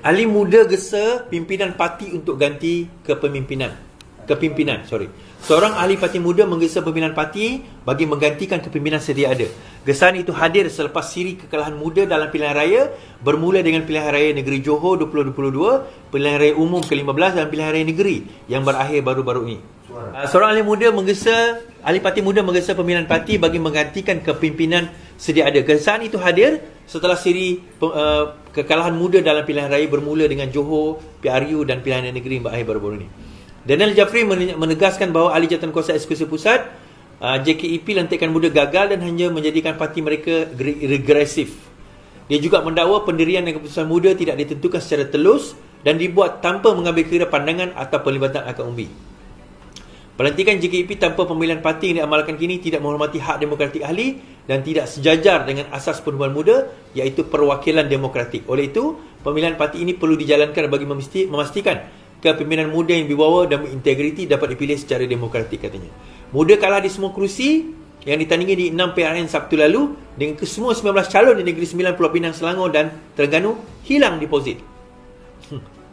ahli muda gesa pimpinan parti untuk ganti kepimpinan. Seorang ahli parti muda menggesa pimpinan parti bagi menggantikan kepimpinan sedia ada. Gesaan itu hadir selepas siri kekalahan muda dalam pilihan raya bermula dengan pilihan raya negeri Johor 2022, pilihan raya umum ke-15 dan pilihan raya negeri yang berakhir baru-baru ini. Seorang ahli parti muda menggesa pimpinan parti bagi menggantikan kepimpinan sedia ada. Gesaan itu hadir setelah siri kekalahan muda dalam pilihan raya bermula dengan Johor, PRU dan pilihan raya negeri yang berakhir baru-baru ini. Daniel Jafri menegaskan bahawa ahli jawatankuasa eksekutif pusat JKEP lantikan muda gagal dan hanya menjadikan parti mereka regresif. Dia juga mendakwa pendirian dan keputusan muda tidak ditentukan secara telus dan dibuat tanpa mengambil kira pandangan atau pelibatan akar umbi. Pelantikan JKEP tanpa pemilihan parti yang diamalkan kini tidak menghormati hak demokratik ahli dan tidak sejajar dengan asas perhubungan muda, iaitu perwakilan demokratik. Oleh itu, pemilihan parti ini perlu dijalankan bagi memastikan kepimpinan muda yang berwibawa dan berintegriti dapat dipilih secara demokratik, katanya. Muda kalah di semua kerusi yang ditandingi di 6 PRN Sabtu lalu dengan kesemua 19 calon di Negeri Sembilan, Pulau Pinang, Selangor dan Terengganu hilang deposit.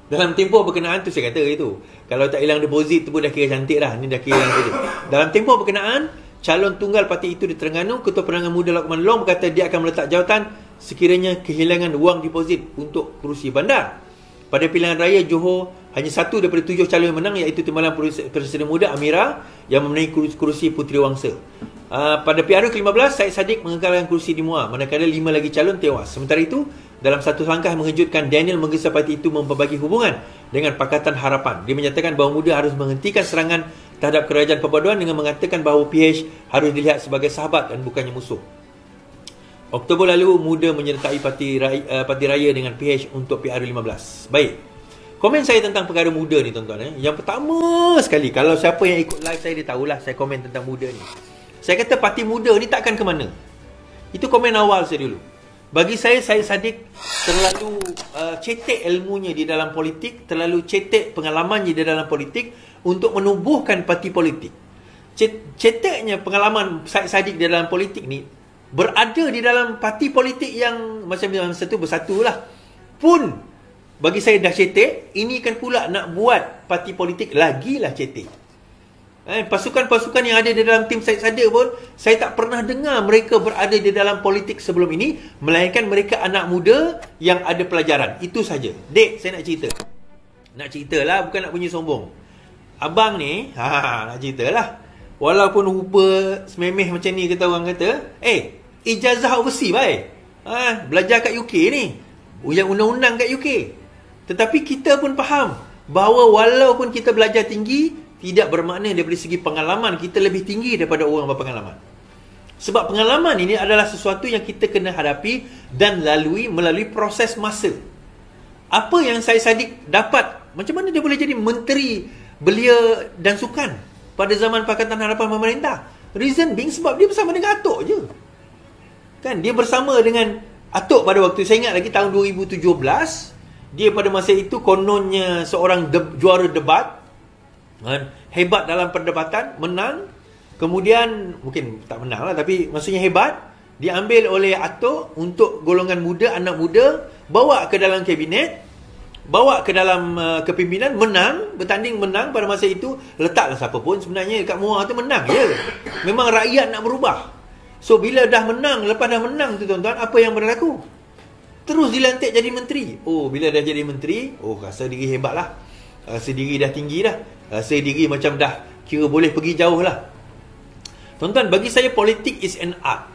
Dalam tempoh berkenaan tu saya kata itu, kalau tak hilang deposit tu pun dah kira cantik dah. Ni dah kira hilang deposit. Dalam tempoh berkenaan, calon tunggal parti itu di Terengganu, Ketua Penerangan Muda Lokman Long berkata dia akan meletak jawatan sekiranya kehilangan wang deposit untuk kerusi bandar. Pada pilihan raya Johor, hanya satu daripada 7 calon yang menang, iaitu Timbalan Presiden Muda Amira yang memenangi kerusi Puteri Wangsa. Pada PRU ke-15, Syed Saddiq mengekalkan kerusi di Muar, manakala 5 lagi calon tewas. Sementara itu, dalam satu langkah mengejutkan, Daniel menggesa parti itu memperbagi hubungan dengan Pakatan Harapan. Dia menyatakan bahawa muda harus menghentikan serangan terhadap kerajaan perpaduan dengan mengatakan bahawa PH harus dilihat sebagai sahabat dan bukannya musuh. Oktober lalu, muda menyertai parti raya dengan PH untuk PRU 15. Baik. Komen saya tentang perkara muda ni, tuan-tuan. Yang pertama sekali, kalau siapa yang ikut live saya, dia tahulah saya komen tentang muda ni. Saya kata parti muda ni takkan ke mana. Itu komen awal saya dulu. Bagi saya, Syed Saddiq terlalu cetek ilmunya di dalam politik, terlalu cetek pengalamannya di dalam politik untuk menubuhkan parti politik. Ceteknya pengalaman Syed Saddiq di dalam politik ni, berada di dalam parti politik yang macam satu bersatulah pun bagi saya dah cetek. Ini kan pula nak buat parti politik lagilah cetek. Pasukan-pasukan yang ada di dalam tim Syed Saddiq pun saya tak pernah dengar mereka berada di dalam politik sebelum ini, melainkan mereka anak muda yang ada pelajaran. Itu saja. Dek, saya nak cerita. Nak ceritalah, bukan nak bunyi sombong. Abang ni, nak ceritalah. Walaupun rupa sememeh macam ni, kata orang kata, ijazah overseas baik. Belajar kat UK ni, yang undang-undang kat UK. Tetapi kita pun faham bahawa walaupun kita belajar tinggi, tidak bermakna daripada segi pengalaman kita lebih tinggi daripada orang berpengalaman. Sebab pengalaman ini adalah sesuatu yang kita kena hadapi dan melalui proses masa. Apa yang Syed Saddiq dapat, macam mana dia boleh jadi Menteri Belia dan Sukan pada zaman Pakatan Harapan pemerintah? Reason being sebab dia bersama dengan Atok je. Kan, dia bersama dengan Atok pada waktu, saya ingat lagi tahun 2017, dia pada masa itu kononnya seorang juara debat, hebat dalam perdebatan, menang. Kemudian, mungkin tak menang lah, tapi maksudnya hebat, diambil oleh Atok untuk golongan muda, anak muda, bawa ke dalam kabinet, bawa ke dalam kepimpinan, menang, bertanding menang. Pada masa itu, letaklah siapa pun sebenarnya dekat Muar tu menang je. Memang rakyat nak berubah. So, bila dah menang, lepas dah menang tu, tuan-tuan, apa yang berlaku? Terus dilantik jadi menteri. Oh, bila dah jadi menteri, rasa diri hebat lah, rasa diri dah tinggi dah, rasa diri macam dah kira boleh pergi jauh lah. Tuan-tuan, bagi saya politik is an art.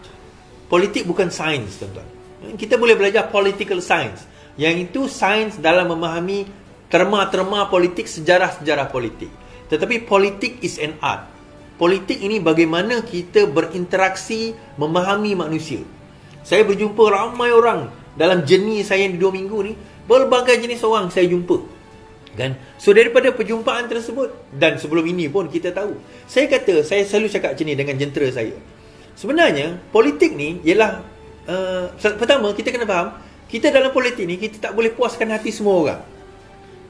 Politik bukan sains, tuan-tuan. Kita boleh belajar political science, yang itu sains dalam memahami terma-terma politik, sejarah-sejarah politik. Tetapi politik is an art. Politik ini bagaimana kita berinteraksi, memahami manusia. Saya berjumpa ramai orang dalam journey saya di 2 minggu ni. Berbagai jenis orang saya jumpa, kan? So daripada perjumpaan tersebut, dan sebelum ini pun kita tahu, saya kata, saya selalu cakap macam ni dengan jentera saya. Sebenarnya politik ni ialah pertama, kita kena faham, kita dalam politik ni, kita tak boleh puaskan hati semua orang.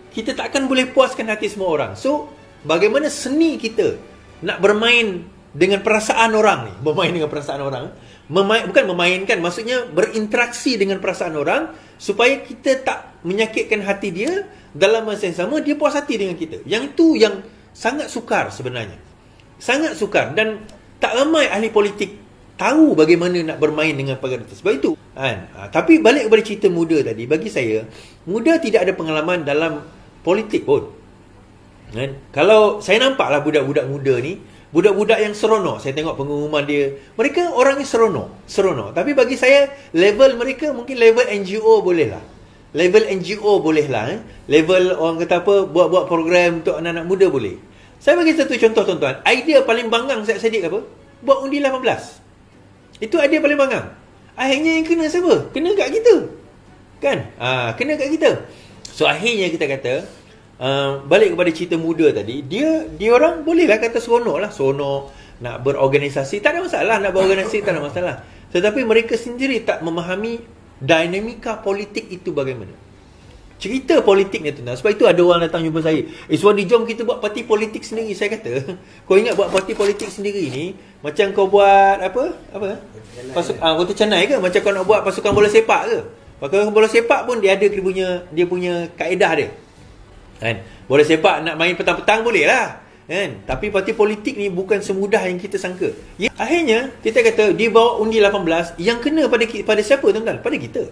Kita takkan boleh puaskan hati semua orang. So bagaimana seni kita nak bermain dengan perasaan orang ni, bermain dengan perasaan orang, bukan memainkan, maksudnya berinteraksi dengan perasaan orang supaya kita tak menyakitkan hati dia, dalam masa yang sama dia puas hati dengan kita. Yang itu yang sangat sukar sebenarnya. Sangat sukar, dan tak ramai ahli politik tahu bagaimana nak bermain dengan perkara itu. Sebab itu kan. Tapi balik kepada cerita Muda tadi, bagi saya Muda tidak ada pengalaman dalam politik pun kan? Kalau saya nampaklah budak-budak muda ni, budak-budak yang seronok. Saya tengok pengumuman dia, mereka orang yang seronok. Tapi bagi saya, level mereka mungkin level NGO boleh lah. Level orang kata apa, buat-buat program untuk anak-anak muda boleh. Saya bagi satu contoh, tuan-tuan. Idea paling bangang Syed Saddiq apa? Buat undi 18. Itu idea paling bangang. Akhirnya yang kena siapa? Kena kat kita. Kan? Kena kat kita. So akhirnya kita kata, balik kepada cerita Muda tadi, dia orang bolehlah kata seronok, nak berorganisasi, tak ada masalah. Nak berorganisasi tak ada masalah. Tetapi mereka sendiri tak memahami dinamika politik itu bagaimana. Cerita politik ni, tuan. Sebab itu ada orang datang jumpa saya, Iswandi, jom kita buat parti politik sendiri. Saya kata, kau ingat buat parti politik sendiri ni macam kau buat apa? Kota Canai ke? Macam kau nak buat pasukan bola sepak ke? Pasukan bola sepak pun dia ada dia punya kaedah dia. Kan? Bola sepak nak main petang-petang boleh lah. Kan? Tapi parti politik ni bukan semudah yang kita sangka. Ya, akhirnya kita kata dia bawa undi 18, yang kena pada siapa, tuan-tuan? Pada kita.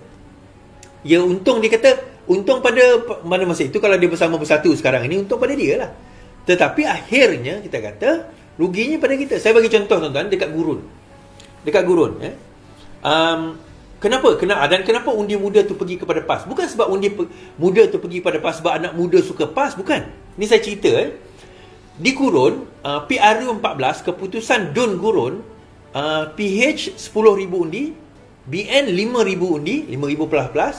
Ya, untung dia kata, untung pada masa itu, kalau dia bersatu sekarang ini, untung pada dia lah. Tetapi akhirnya kita kata ruginya pada kita. Saya bagi contoh, tuan-tuan, dekat gurun. Kenapa undi muda tu pergi kepada PAS? Bukan sebab undi muda tu pergi kepada PAS sebab anak muda suka PAS, bukan. Ni saya cerita di Gurun, PRU 14, keputusan DUN Gurun, PH 10,000 undi, BN 5,000 undi, 5,000 plus,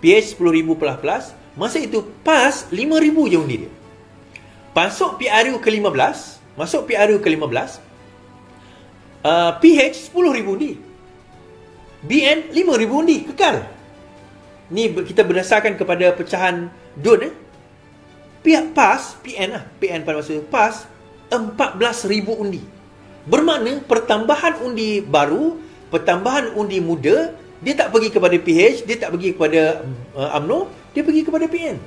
PH 10,000 plus. Masa itu PAS 5,000 je undi dia. Masuk PRU ke-15, PH 10,000 undi, BN 5,000 undi, kekal. Ni kita berdasarkan kepada pecahan DUN. Pihak PAS, PN pada masa itu, PAS 14,000 undi. Bermakna pertambahan undi baru, pertambahan undi muda, dia tak pergi kepada PH, dia tak pergi kepada UMNO, dia pergi kepada PN.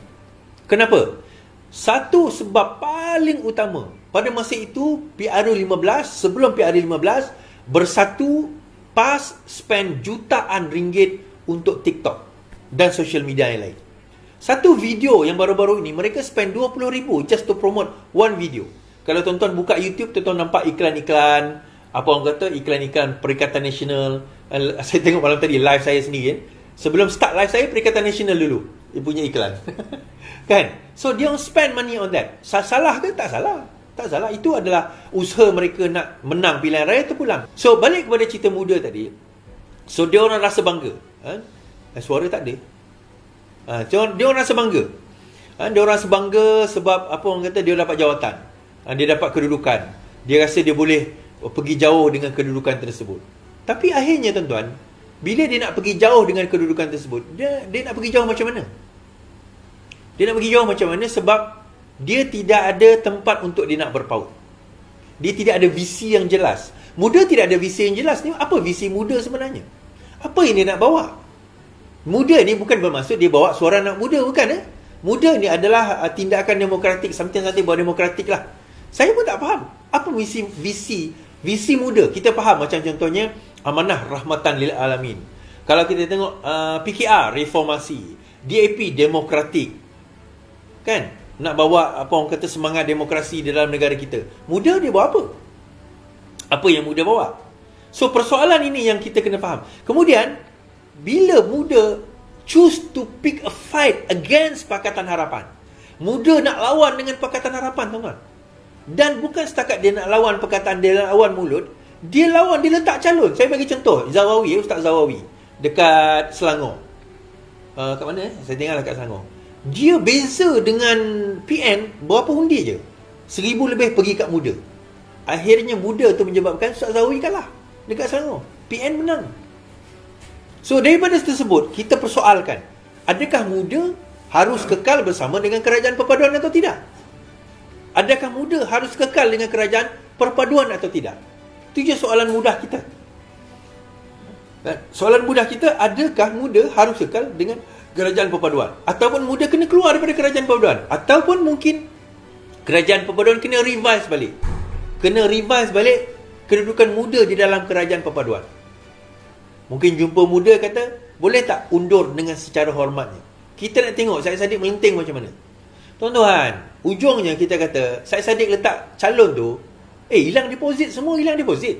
Kenapa? Satu sebab paling utama, pada masa itu PRU 15, sebelum PRU 15 bersatu, PAS spend jutaan ringgit untuk TikTok dan social media yang lain. Satu video yang baru-baru ini, mereka spend 20,000 just to promote one video. Kalau tuan-tuan buka YouTube, tuan-tuan nampak iklan-iklan, apa orang kata, iklan-iklan Perikatan Nasional. Saya tengok malam tadi live saya sendiri. Sebelum start live saya, Perikatan Nasional dulu dia punya iklan. Kan? So dia spend money on that. Salah ke? Tak salah. Tak salah. Itu adalah usaha mereka nak menang pilihan raya tu pulang. So balik kepada cerita Muda tadi. So dia orang rasa bangga. Suara tak ada. Dia orang rasa bangga. Dia orang rasa bangga sebab apa orang kata, dia dapat jawatan. Dia dapat kedudukan. Dia rasa dia boleh pergi jauh dengan kedudukan tersebut. Tapi akhirnya, tuan-tuan, bila dia nak pergi jauh dengan kedudukan tersebut, dia nak pergi jauh macam mana? Dia nak pergi jauh macam mana sebab dia tidak ada tempat untuk dia nak berpaut. Dia tidak ada visi yang jelas. Muda tidak ada visi yang jelas. Ni apa visi muda sebenarnya? Apa yang dia nak bawa? Muda ni bukan bermaksud dia bawa suara anak muda, bukan. Muda ni adalah tindakan demokratik, something bawa demokratik lah. Saya pun tak faham apa visi muda. Kita faham macam contohnya amanah rahmatan lil alamin. Kalau kita tengok PKR reformasi, DAP demokratik, kan, nak bawa apa orang kata semangat demokrasi dalam negara kita. Muda dia bawa apa? Apa yang muda bawa? So persoalan ini yang kita kena faham. Kemudian bila muda choose to pick a fight against Pakatan Harapan, muda nak lawan dengan Pakatan Harapan, tuan-tuan. Dan bukan setakat dia nak lawan perkataan, dia nak lawan mulut, dia lawan, dia letak calon. Saya bagi contoh, Zawawi, Ustaz Zawawi dekat Selangor. Kat mana? Saya tinggal dekat Selangor. Dia beza dengan PN berapa undi je? 1,000 lebih pergi kat muda. Akhirnya muda tu menyebabkan Ustaz Zawawi kalah dekat Selangor. PN menang. So daripada tersebut, kita persoalkan, adakah muda harus kekal bersama dengan kerajaan perpaduan atau tidak? Adakah muda harus kekal dengan kerajaan perpaduan atau tidak? Itu je soalan mudah kita. Soalan mudah kita, adakah muda harus kekal dengan kerajaan perpaduan? Ataupun muda kena keluar daripada kerajaan perpaduan? Ataupun mungkin kerajaan perpaduan kena revise balik? Kena revise balik kedudukan muda di dalam kerajaan perpaduan. Mungkin jumpa muda kata, boleh tak undur dengan secara hormatnya? Kita nak tengok Syed Saddiq melenting macam mana. Tuan-tuan, ujungnya kita kata Syed Saddiq letak calon tu, hilang deposit, semua hilang deposit.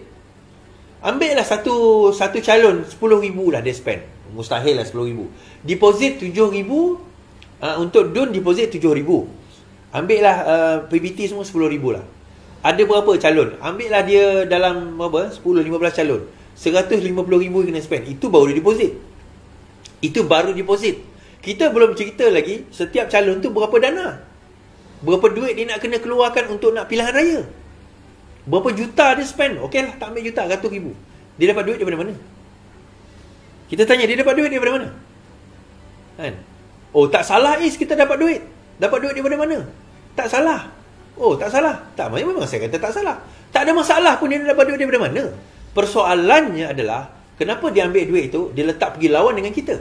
Ambil lah satu calon 10,000 lah dia spend. Mustahil lah 10,000. Deposit 7,000, untuk DUN deposit 7,000. Ambil lah PBT semua 10,000 lah. Ada berapa calon? Ambil lah dia dalam 10-15 calon, 150,000 kena spend. Itu baru dia deposit. Itu baru deposit. Kita belum cerita lagi setiap calon tu berapa dana, berapa duit dia nak kena keluarkan untuk nak pilihan raya, berapa juta dia spend. Okey lah, tak ambil juta, ratus ribu. Dia dapat duit daripada mana? Kita tanya, dia dapat duit daripada mana? Kan? Oh, tak salah Is, kita dapat duit. Dapat duit daripada mana? Tak salah. Oh, tak salah. Tak, memang saya kata tak salah. Tak ada masalah pun dia dapat duit daripada mana. Persoalannya adalah, kenapa dia ambil duit itu, dia letak pergi lawan dengan kita.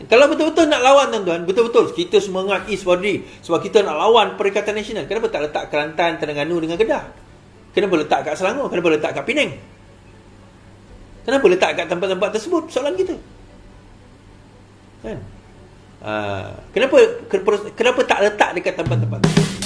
Kalau betul-betul nak lawan tuan-tuan, betul-betul kita semangat East Wadri sebab kita nak lawan Perikatan Nasional, kenapa tak letak Kelantan, Terengganu dengan Kedah? Kenapa letak kat Selangor? Kenapa letak kat Penang? Kenapa letak kat tempat-tempat tersebut? Soalan kita. Kan? Kenapa tak letak dekat tempat-tempat tersebut?